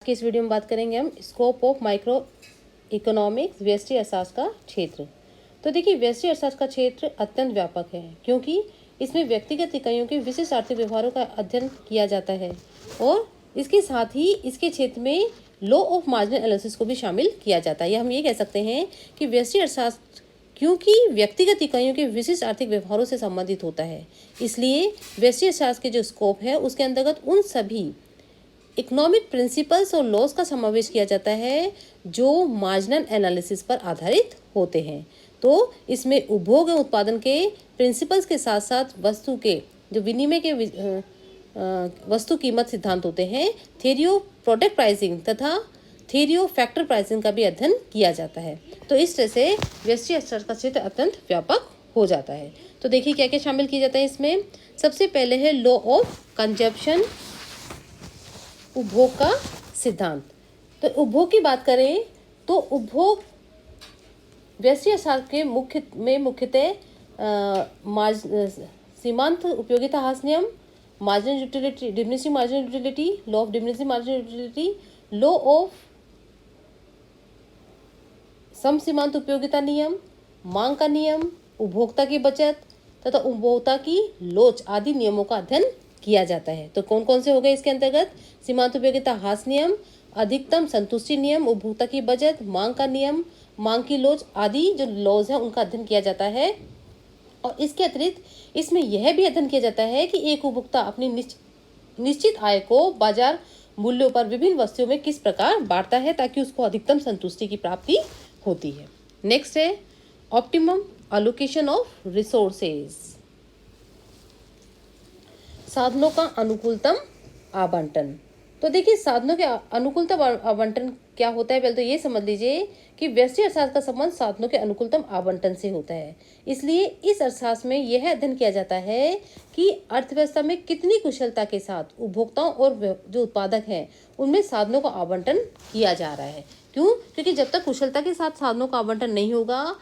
कि इस वीडियो में बात करेंगे हम स्कोप ऑफ माइक्रो इकोनॉमिक्स व्यष्टि अर्थशास्त्र का क्षेत्र। तो देखिए, व्यष्टि अर्थशास्त्र का क्षेत्र अत्यंत व्यापक है क्योंकि इसमें व्यक्तिगत इकाइयों के विशिष्ट आर्थिक व्यवहारों का अध्ययन किया जाता है और इसके साथ ही इसके क्षेत्र में लॉ ऑफ मार्जिनल एनालिसिस को भी शामिल किया जाता है। या हम ये कह सकते हैं कि व्यष्टि अर्थशास्त्र क्योंकि व्यक्तिगत इकाइयों के विशिष्ट आर्थिक व्यवहारों से संबंधित होता है, इसलिए व्यष्टि अर्थशास्त्र के जो स्कोप है उसके अंतर्गत उन सभी इकोनॉमिक प्रिंसिपल्स और लॉज का समावेश किया जाता है जो मार्जिनल एनालिसिस पर आधारित होते हैं। तो इसमें उपभोग एवं उत्पादन के प्रिंसिपल्स के साथ साथ वस्तु के जो विनिमय के वस्तु कीमत सिद्धांत होते हैं, थ्योरी ऑफ प्रोडक्ट प्राइसिंग तथा थ्योरी ऑफ फैक्टर प्राइसिंग का भी अध्ययन किया जाता है। तो इस तरह से व्यष्टि अर्थशास्त्र का क्षेत्र अत्यंत व्यापक हो जाता है। तो देखिए क्या क्या शामिल किया जाता है इसमें। सबसे पहले है लॉ ऑफ कंजप्शन, उपभोग का सिद्धांत। तो उपभोग की बात करें तो उपभोग व्यष्टि अर्थशास्त्र के मुख्यतः सीमांत उपयोगिता ह्रास नियम, marginal utility, diminishing marginal utility, law of diminishing marginal utility, law of sum सीमांत उपयोगिता नियम, मांग का नियम, उपभोक्ता की बचत तथा उपभोक्ता की लोच आदि नियमों का अध्ययन किया जाता है। तो कौन कौन से हो गए इसके अंतर्गत? सीमांत उपयोगिता ह्रास नियम, अधिकतम संतुष्टि नियम, उपभोक्ता की बचत, मांग का नियम, मांग की लोच आदि जो लॉज है उनका अध्ययन किया जाता है। और इसके अतिरिक्त इसमें यह भी अध्ययन किया जाता है कि एक उपभोक्ता अपनी निश्चित आय को बाजार मूल्यों पर विभिन्न वस्तुओं में किस प्रकार बांटता है ताकि उसको अधिकतम संतुष्टि की प्राप्ति होती है। नेक्स्ट है ऑप्टिमम एलोकेशन ऑफ रिसोर्सेज, साधनों का अनुकूलतम आवंटन। तो देखिए, साधनों के अनुकूलतम आवंटन क्या होता है, पहले तो ये समझ लीजिए कि व्यष्टि अर्थशास्त्र का संबंध साधनों के अनुकूलतम आवंटन से होता है। इसलिए इस अर्थशास्त्र में यह अध्ययन किया जाता है कि अर्थव्यवस्था में कितनी कुशलता के साथ उपभोक्ताओं और जो उत्पादक हैं उनमें साधनों का आवंटन किया जा रहा है। क्यों? क्योंकि जब तक कुशलता के साथ साधनों का आवंटन नहीं होगा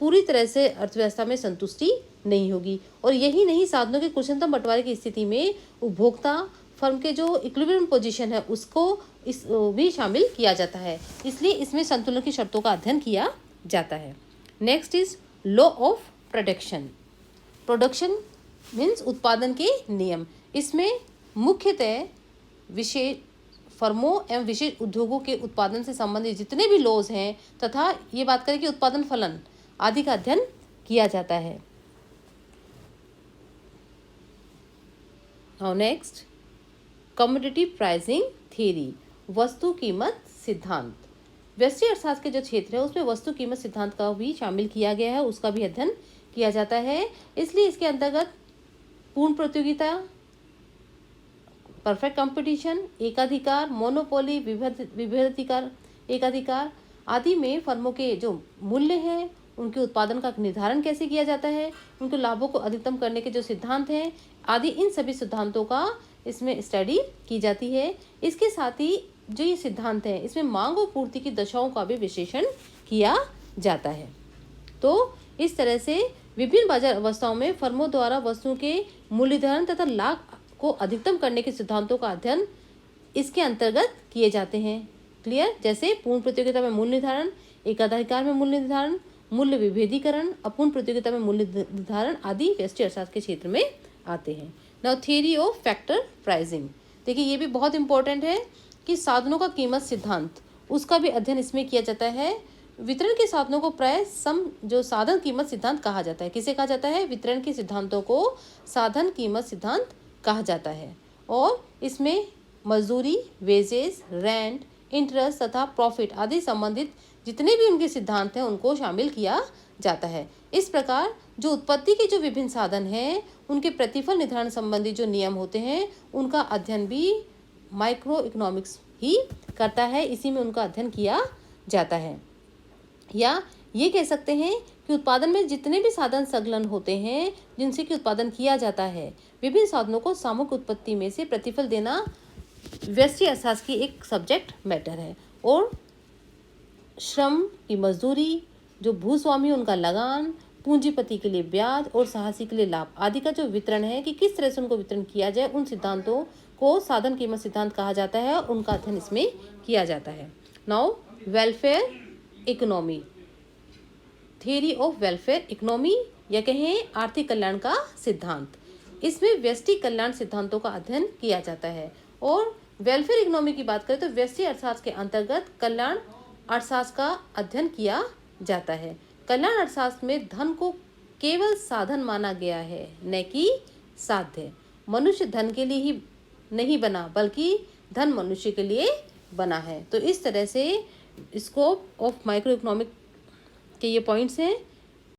पूरी तरह से अर्थव्यवस्था में संतुष्टि नहीं होगी। और यही नहीं, साधनों के कुशलतम बंटवारे की स्थिति में उपभोक्ता फर्म के जो इक्विलिब्रियम पोजीशन है उसको इस भी शामिल किया जाता है। इसलिए इसमें संतुलन की शर्तों का अध्ययन किया जाता है। Next is law of production. Production means उत्पादन के नियम। इसमें मुख्यतः विशेष फर्मों एवं विशेष उद्योगों के उत्पादन से संबंधित जितने भी लॉज हैं तथा ये बात करें कि उत्पादन फलन आदि का अध्ययन किया जाता है। Now next commodity pricing theory, वस्तु कीमत सिद्धांत। व्यष्टि अर्थशास्त्र के जो क्षेत्र है उसमें वस्तु कीमत सिद्धांत का भी शामिल किया गया है, उसका भी अध्ययन किया जाता है। इसलिए इसके अंतर्गत पूर्ण प्रतियोगिता, परफेक्ट कंपटीशन, एकाधिकार, मोनोपोली, विभेदाधिकार, एकाधिकार आदि में फर्मों के जो मूल्य हैं उनके उत्पादन का निर्धारण कैसे किया जाता है, उनके लाभों को अधिकतम करने के जो सिद्धांत हैं आदि, इन सभी सिद्धांतों का इसमें स्टडी की जाती है। इसके साथ ही जो ये सिद्धांत हैं इसमें मांग और पूर्ति की दशाओं का भी विश्लेषण किया जाता है। तो इस तरह से विभिन्न बाजार अवस्थाओं में फर्मों द्वारा वस्तुओं के मूल्य निर्धारण तथा लाभ को अधिकतम करने के सिद्धांतों का अध्ययन इसके अंतर्गत किए जाते हैं। क्लियर? जैसे पूर्ण प्रतियोगिता में मूल्य निर्धारण, एकाधिकार में मूल्य निर्धारण, मूल्य विभेदीकरण, अपूर्ण प्रतियोगिता में मूल्य निर्धारण आदि व्यष्टि अर्थशास्त्र के क्षेत्र में आते हैं। Now theory of factor pricing. देखिए, ये भी बहुत इंपॉर्टेंट है कि साधनों का कीमत सिद्धांत उसका भी अध्ययन इसमें किया जाता है। वितरण के साधनों को प्राय जो साधन कीमत सिद्धांत कहा जाता है। किसे कहा जाता है? वितरण के सिद्धांतों को साधन कीमत सिद्धांत कहा जाता है। और इसमें मजदूरी, वेजेस, रेंट, इंटरेस्ट तथा प्रॉफिट आदि संबंधित जितने भी उनके सिद्धांत हैं उनको शामिल किया जाता है। इस प्रकार जो उत्पत्ति के जो विभिन्न साधन हैं उनके प्रतिफल निर्धारण संबंधी जो नियम होते हैं उनका अध्ययन भी माइक्रो इकोनॉमिक्स ही करता है। इसी में उनका अध्ययन किया जाता है। या ये कह सकते हैं कि उत्पादन में जितने भी साधन संलग्न होते हैं जिनसे कि उत्पादन किया जाता है, विभिन्न साधनों को सामूहिक उत्पत्ति में से प्रतिफल देना व्यष्टि अर्थशास्त्र की एक सब्जेक्ट मैटर है। और श्रम की मजदूरी, जो भूस्वामी उनका लगान, पूंजीपति के लिए ब्याज और साहसी के लिए लाभ आदि का जो वितरण है कि किस तरह से उनको वितरण किया जाए, उन सिद्धांतों को साधन कीमत सिद्धांत कहा जाता है और उनका अध्ययन इसमें किया जाता है। Now welfare economy, theory of welfare economy या कहें आर्थिक कल्याण का सिद्धांत, इसमें व्यष्टि कल्याण सिद्धांतों का अध्ययन किया जाता है। और वेलफेयर इकोनॉमी की बात करें तो व्यष्टि अर्थशास्त्र के अंतर्गत कल्याण अर्थशास्त्र का अध्ययन किया जाता है। कल्याण अर्थशास्त्र में धन को केवल साधन माना गया है, न कि साध्य। मनुष्य धन के लिए ही नहीं बना बल्कि धन मनुष्य के लिए बना है। तो इस तरह से स्कोप ऑफ माइक्रो इकोनॉमिक के ये पॉइंट्स हैं